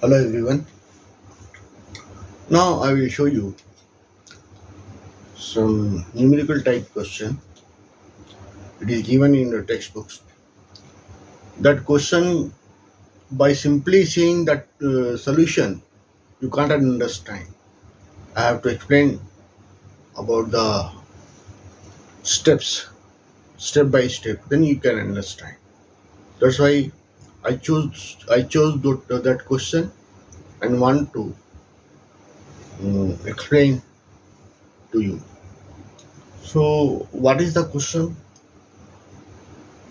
Hello everyone. Now I will show you some numerical type question. It is given in the textbooks. That question, by simply seeing that solution, you can't understand. I have to explain about the steps, step by step. Then you can understand. That's why I chose that question and want to explain to you. So what is the question?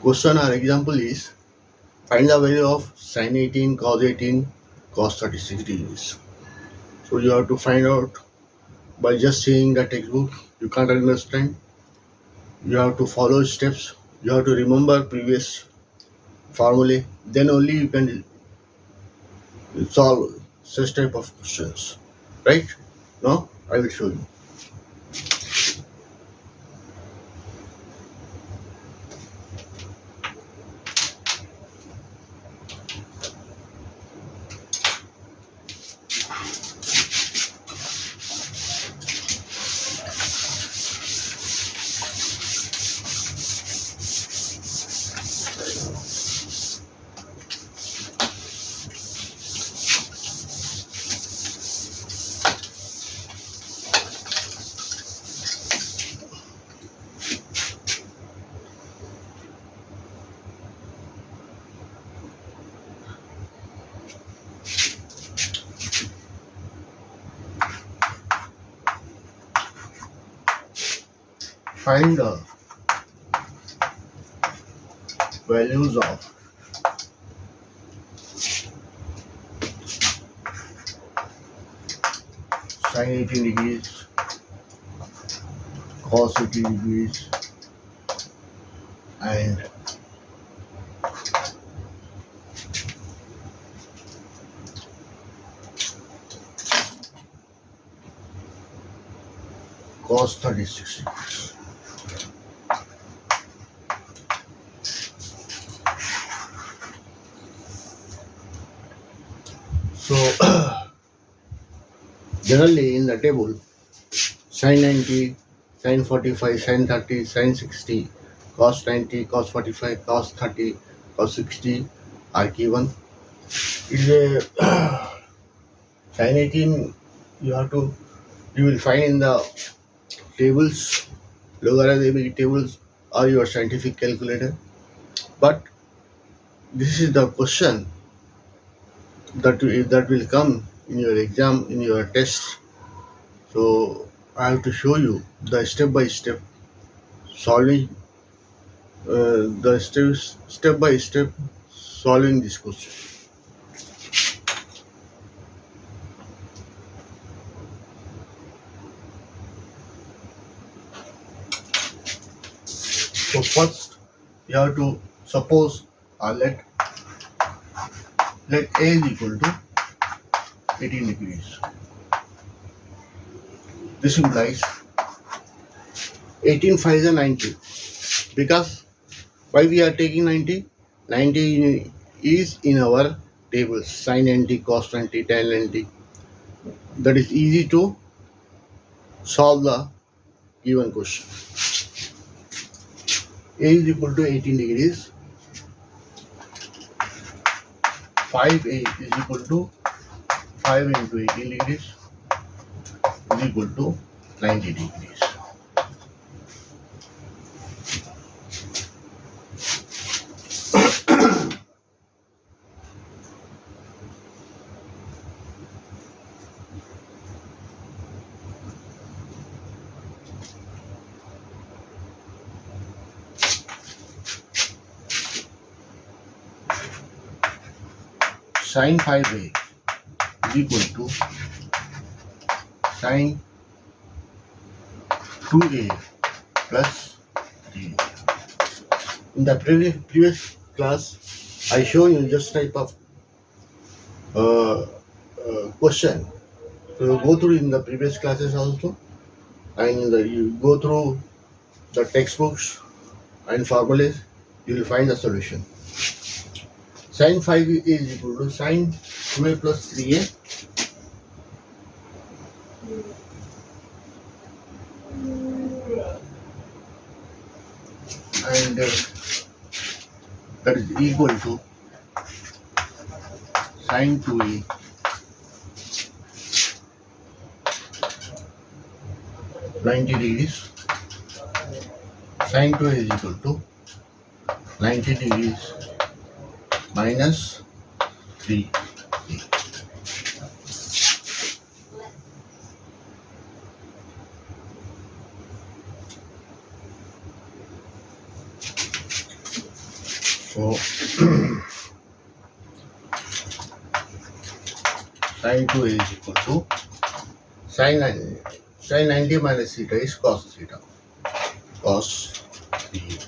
Question or example is: find the value of sin 18, cos 18, cos 36 degrees. So you have to find out by just seeing the textbook. You can't understand. You have to follow steps. You have to remember previous formulae. Then only you can solve such type of questions. Right? Now I will show you. Find the values of sin 18 degrees, cos 18 degrees, and cos 36 degrees. So generally in the table, sin 90, sin 45, sin 30, sin 60, cos 90, cos 45, cos 30, cos 60 are given. It's a sin 18 you will find in the tables, logarithmic tables or your scientific calculator. But this is the question that will come in your exam, in your test. So I have to show you the step by step solving the step by step solving this question. So first you have to suppose let A is equal to 18 degrees. This implies 18 5 is 90. Because why we are taking 90? 90 is in our tables, sin 90, cos 90, tan 90. That is easy to solve the given question. A is equal to 18 degrees. 5A is equal to 5 into 18 degrees is equal to 90 degrees. Sin 5A is equal to sin 2A plus 3A. In the previous class, I show you just type of question. So you go through in the previous classes also, and you go through the textbooks and formulas, you will find the solution. Sin 5 is equal to sin 2a plus 3a and that is equal to sin 2a 90 degrees. Sin 2a is equal to 90 degrees minus 3a. So sin 2 is equal to sin 90 minus theta is cos theta. Cos theta.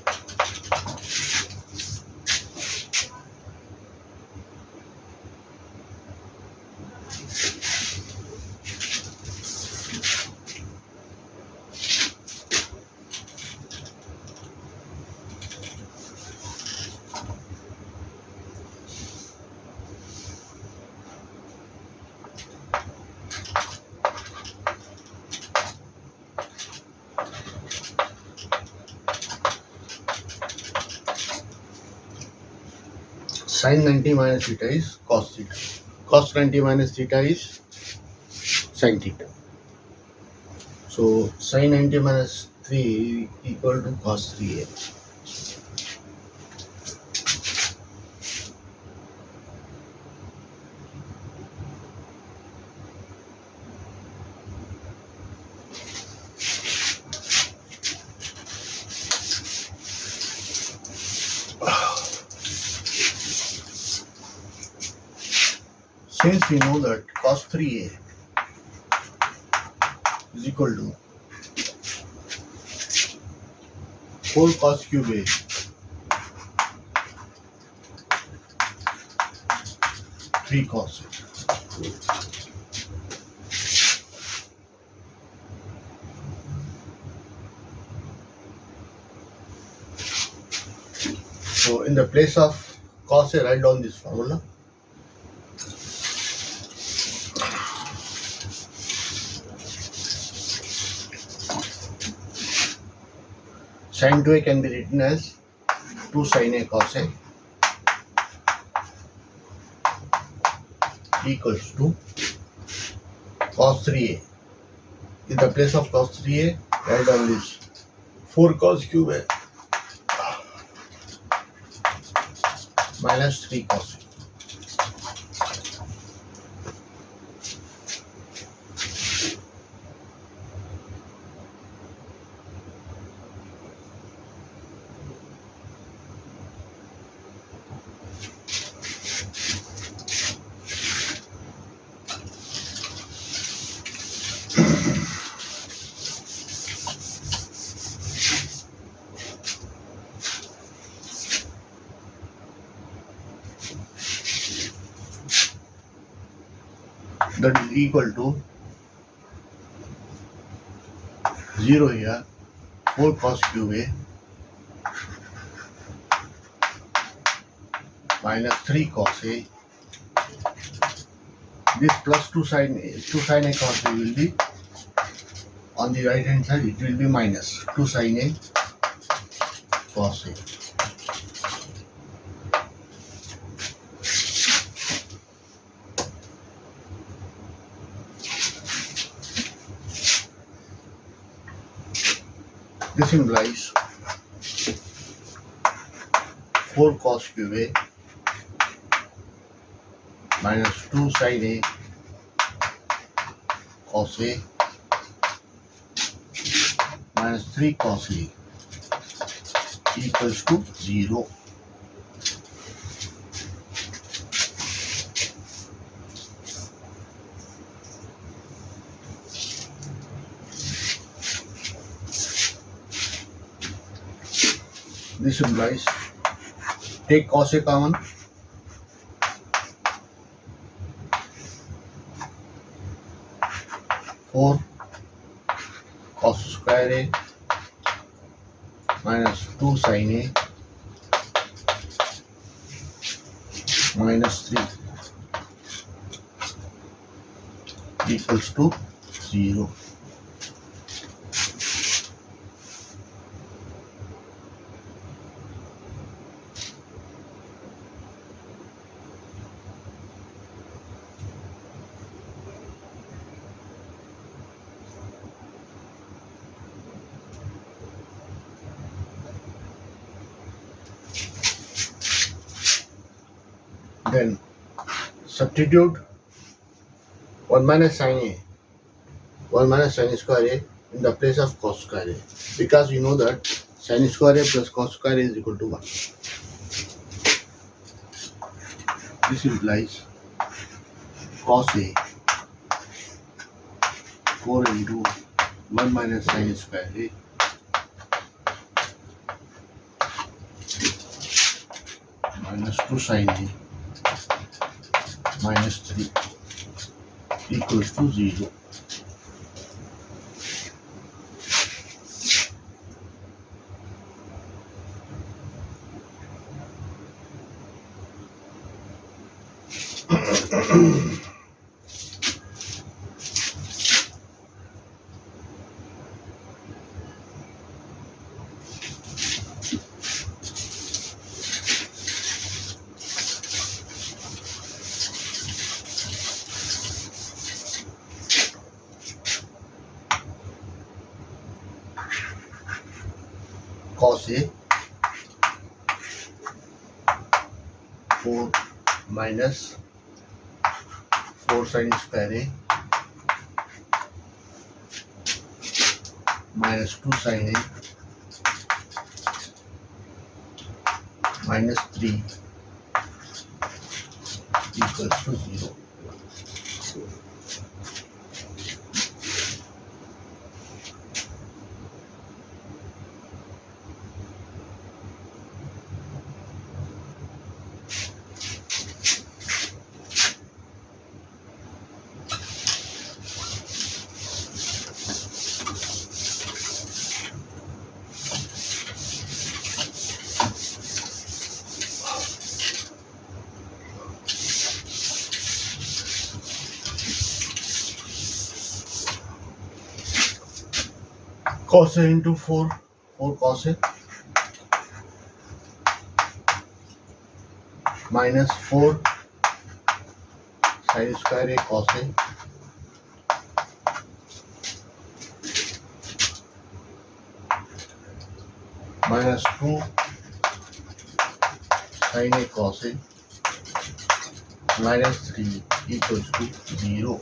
Sin 90 minus theta is cos theta. Cos 90 minus theta is sin theta. So sin 90 minus 3 equal to cos 3a. Since we know that cos 3a is equal to 4 cos cube a 3 cos a. So in the place of cos a, write down this formula. Sin 2a can be written as 2 sin a cos a equals to cos 3a. In the place of cos 3a, write down this 4 cos cube a minus 3 cos a. That is equal to 0 here, 4 cos cube a minus 3 cos a. This plus 2 sin a cos a will be on the right hand side, it will be minus 2 sin a cos a. This implies 4 cos cube a minus 2 sin a cos a minus 3 cos a equals to 0. This implies, take cos a common, 4 cos square a minus 2 sin a minus 3 equals to 0. Then substitute 1 minus sin a, 1 minus sin square a in the place of cos square a, because you know that sin square a plus cos square a is equal to 1. This implies cos a 4 into 1 minus sin square a minus 2 sin a minus 3 equals to 0. Cos a 4 minus 4 sin square a minus 2 sin a minus 3 equals to 0. Cos a into 4 cos a minus 4 sin square a cos a minus 2 sin a cos a minus 3 equals to 0.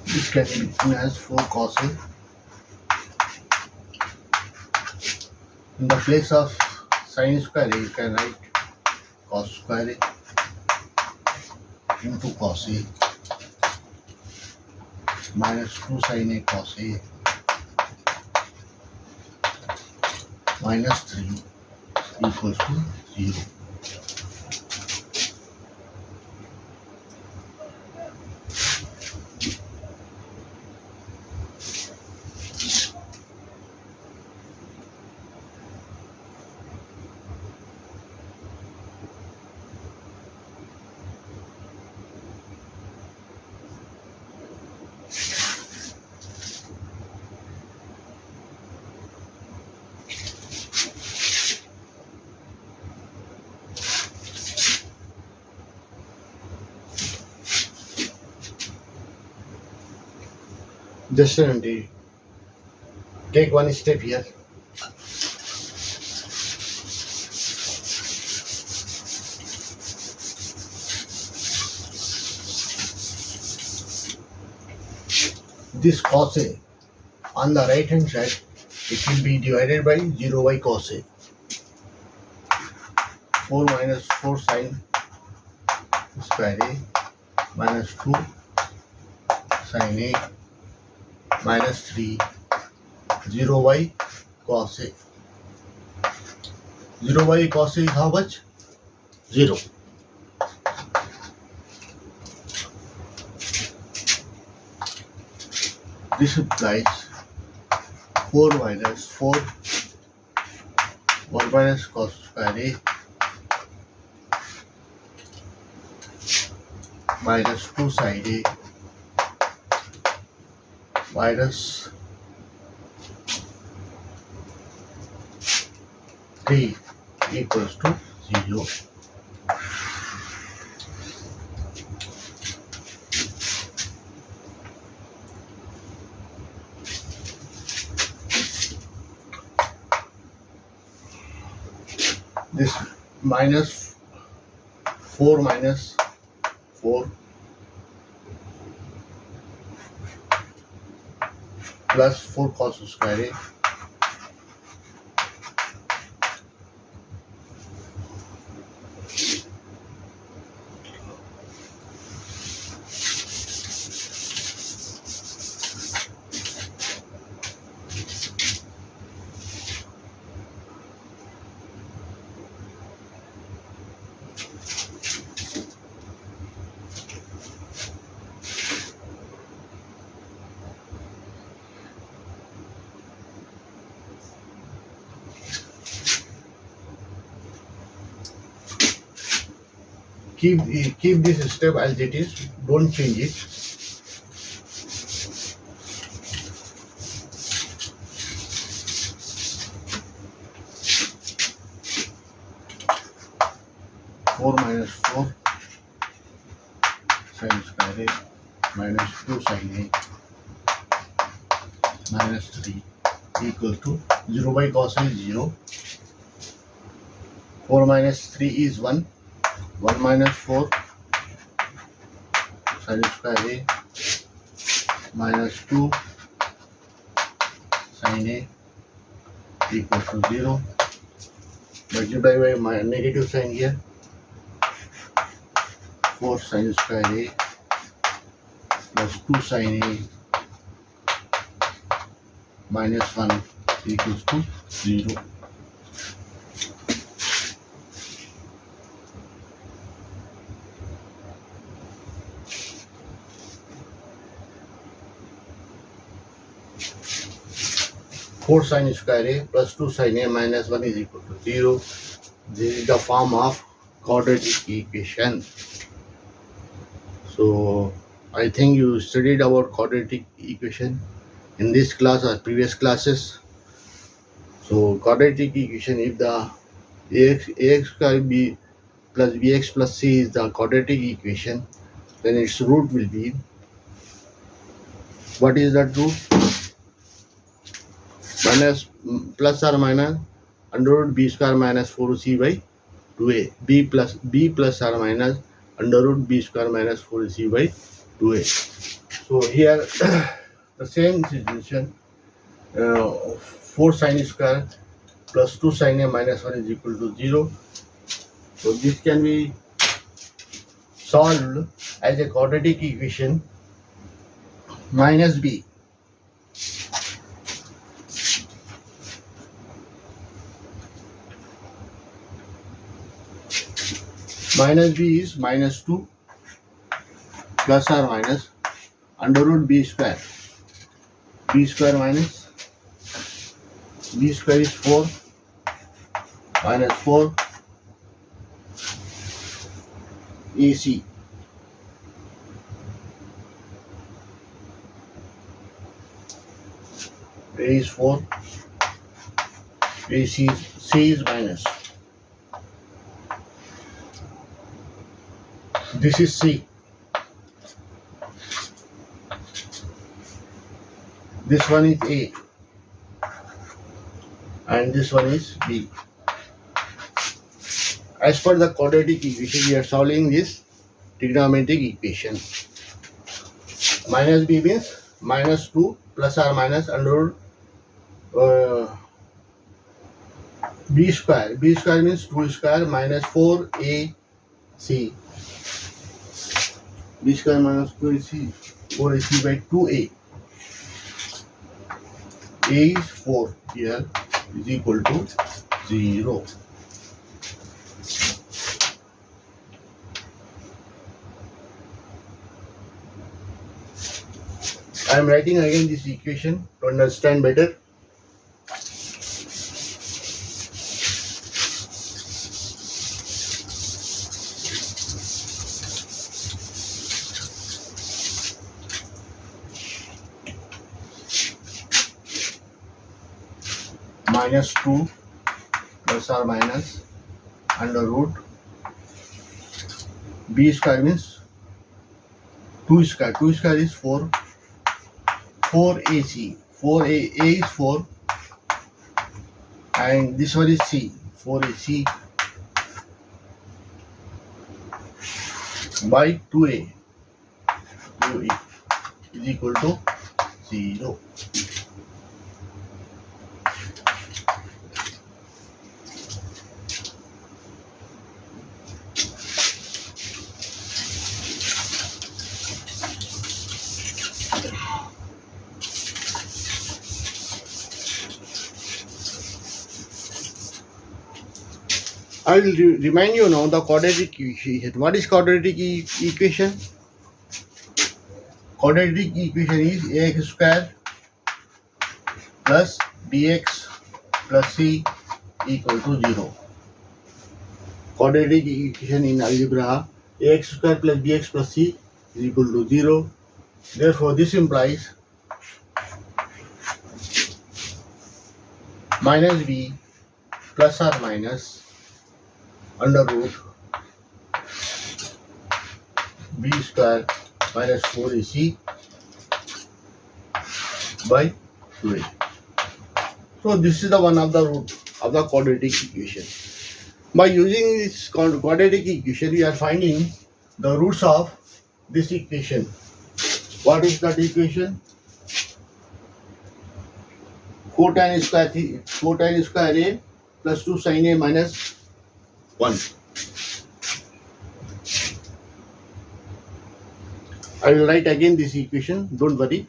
This can be written as 4 cos a. In the place of sin square a, you can write cos square a into cos a minus 2 sin a cos a minus 3 equals to 0. Just a minute. Take one step here. This cos a, on the right hand side, it will be divided by 0 by cos a. 4 minus 4 sin square a minus 2 sin A minus 3 0y cos A. 0y cos A is how much? 0. This implies 4 minus 4 1 minus cos square A minus 2 sin A minus 3 equals to 0. This minus 4 minus 4 plus 4 cos square A keep this step as it is, don't change it. Four minus 4 sin square A minus 2 sin A minus 3 equal to 0 by cos A is 0. 4 minus 3 is 1. 1 minus 4 sin square A minus 2 sin A equals to 0. Multiply by my negative sign here. 4 sin square A plus 2 sin A minus 1 equals to 0. Four sin square A plus 2 sin A minus 1 is equal to 0. This is the form of quadratic equation. So I think you studied about quadratic equation in this class or previous classes. So quadratic equation, if the ax square b plus bx plus c is the quadratic equation, then its root will be, what is that root? Minus plus or minus under root b square minus 4c by 2a. b plus or minus under root b square minus 4c by 2a. So here the same situation, 4 sin square plus 2 sin A minus 1 is equal to 0. So this can be solved as a quadratic equation minus b. Minus b is minus 2 plus or minus under root b square. B square minus b square is 4 minus 4 AC. A is 4, AC is, C is minus. This is C. This one is A. And this one is B. As per the quadratic equation, we are solving this trigonometric equation. Minus b means minus 2 plus or minus under b square. B square means 2 square minus 4ac b square minus 4ac 4ac by 2a. A is 4 here is equal to 0. I am writing again this equation to understand better. Minus 2 plus or minus under root b square means 2 square. 2 square is 4. 4ac. 4a is 4 and this one is c. 4ac by 2a. 2a is equal to 0. I will remind you now the quadratic equation. What is quadratic equation? Quadratic equation is ax square plus bx plus c equal to 0. Quadratic equation in algebra, ax square plus bx plus c is equal to 0. Therefore, this implies minus b plus or minus under root b square minus 4ac by 2a. So this is the one of the root of the quadratic equation. By using this quadratic equation, we are finding the roots of this equation. What is that equation? 4 tan square a plus 2 sin a minus 1. I will write again this equation, don't worry.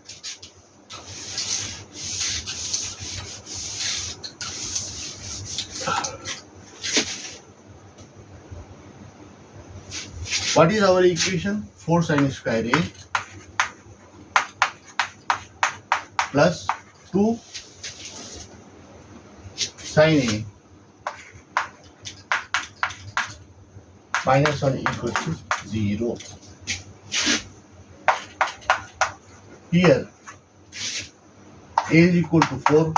What is our equation? 4 sin square a plus 2 sin a minus 1 equals to 0. Here a is equal to 4,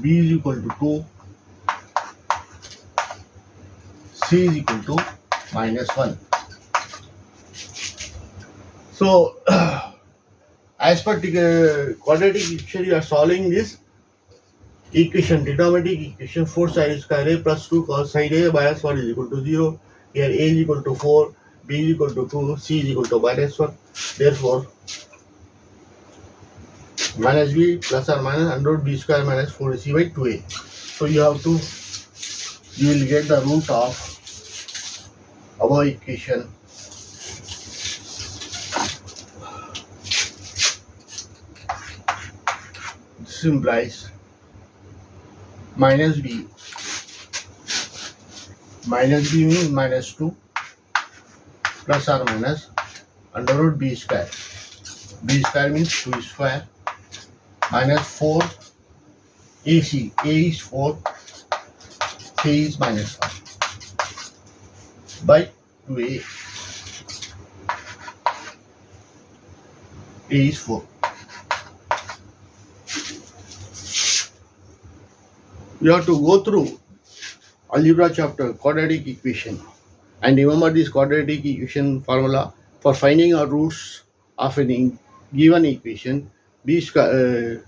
b is equal to 2, c is equal to minus 1. So, as per quadratic equation, you are solving this equation, trigonometric equation 4 sin square a plus 2 cos sin a minus 1 is equal to 0. Here a is equal to 4, b is equal to 2, c is equal to minus 1. Therefore, minus b plus or minus under root b square minus 4ac by 2a. So you will get the root of our equation. This implies minus b means minus 2 plus or minus under root b square. B square means 2 square minus 4 ac. A is 4, c is minus 1 by 2a. A is 4. You have to go through algebra chapter, quadratic equation, and remember this quadratic equation formula for finding out roots of any given equation. B square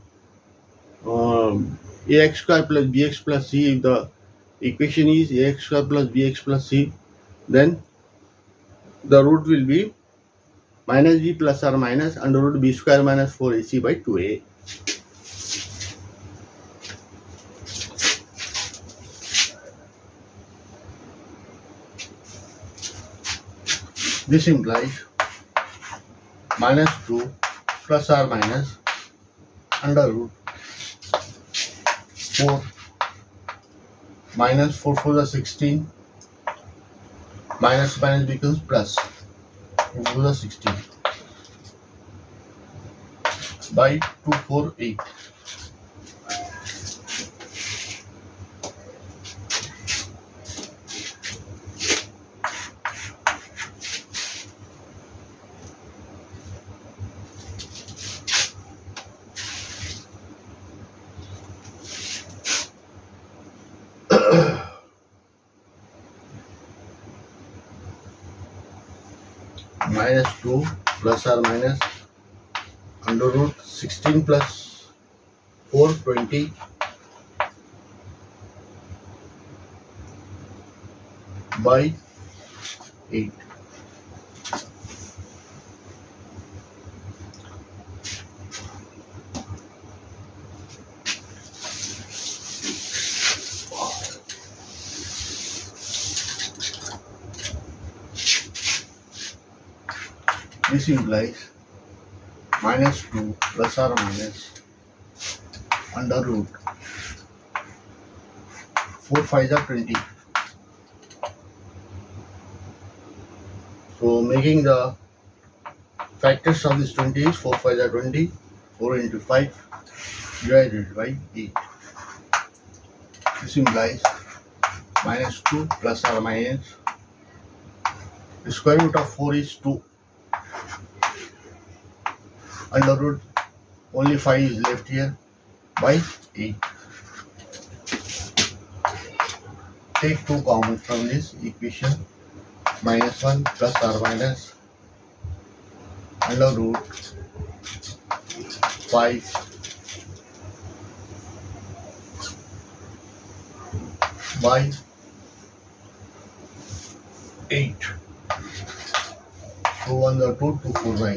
ax square plus bx plus c. If the equation is ax square plus bx plus c, then the root will be minus b plus or minus under root b square minus 4ac by 2a. This implies minus 2 plus or minus under root 4 minus 4 for the 16 minus minus becomes plus 4 to the 16 by 248. Minus 2 plus or minus under root 16 plus 420 by 8. This implies minus 2 plus or minus under root 4 5 are 20. So making the factors of this 20 is 4 5 are 20, 4 into 5 divided by 8. This implies minus 2 plus or minus the square root of 4 is 2. Under root only 5 is left here by 8. Take 2 common from this equation. Minus 1 plus or minus under root 5 by 8. So 1 the 2 249.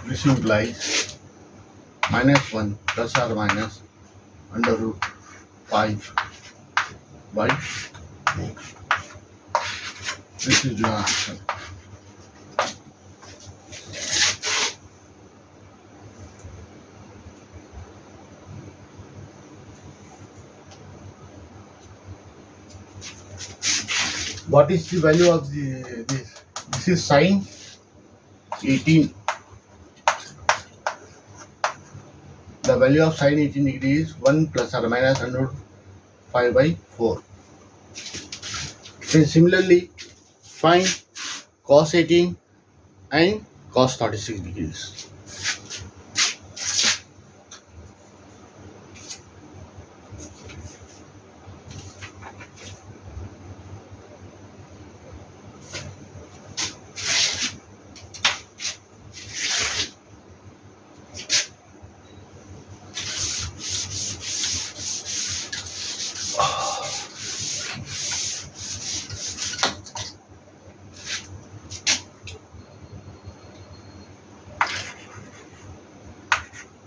This implies minus 1 plus or minus under root 5 by 4. This is your answer. What is the value of this? This is sine 18. The value of sine 18 degree is 1 plus or minus under root 5 by 4. Then similarly, find cos 18 and cos 36 degrees.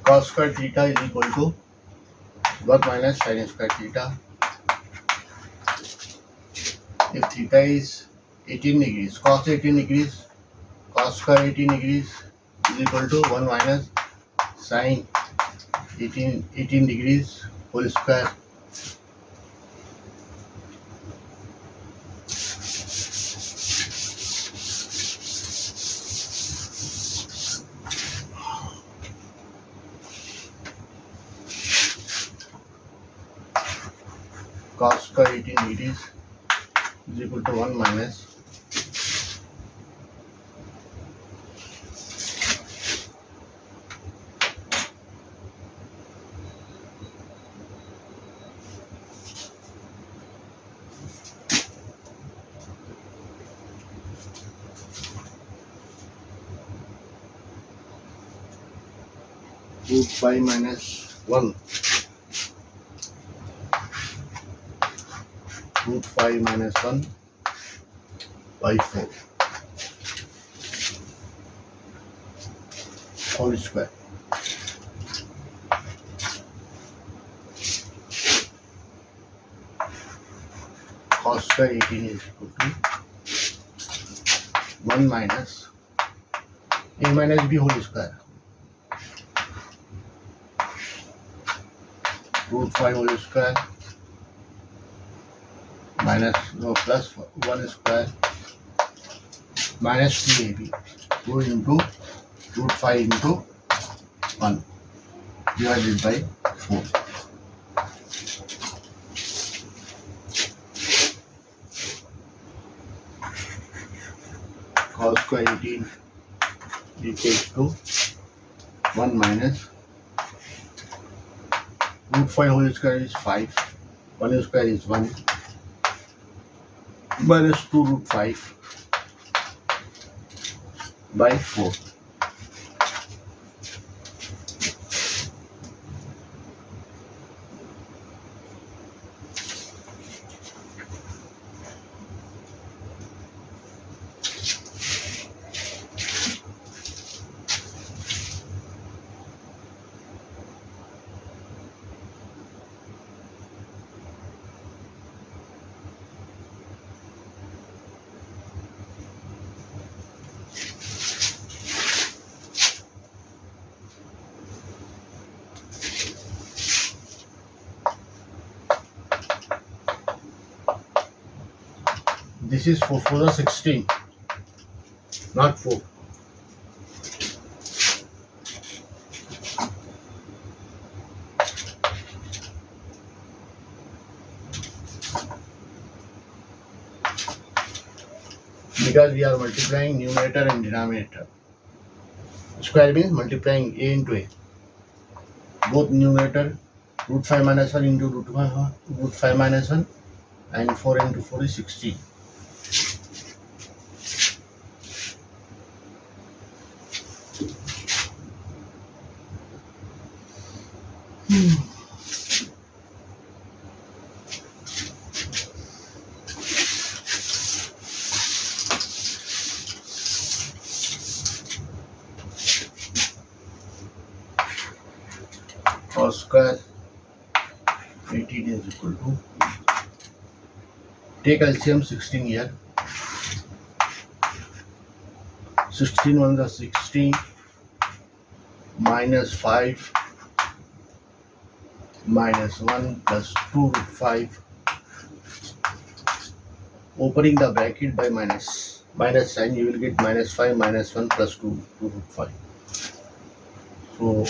Cos square theta is equal to 1 minus sin square theta. If theta is 18 degrees, cos 18 degrees, cos square 18 degrees is equal to 1 minus sin 18 degrees whole square. Cos square 18 degrees is equal to 1 minus root 5 minus 1 root 5 minus 1 by 4 whole square. Cos square 18 is equal to 1 minus a minus b whole square root 5 whole square minus plus 1 square minus 2ab 2 into root 5 into 1 divided by 4. Cos square 18 equals to 1 minus root 5 whole square is 5, 1 square is 1, minus 2 root 5 by 4. This is for the 16, not 4. Because we are multiplying numerator and denominator. Square means multiplying a into a. Both numerator root 5 minus 1 into root 5 minus 1 and 4 into 4 is 16. Cos square 18 is equal to, take LCM 16 here, 16 1 is 16 minus 5 minus 1 plus 2 root 5, opening the bracket by minus sign, you will get minus 5 minus 1 plus 2 root 5. So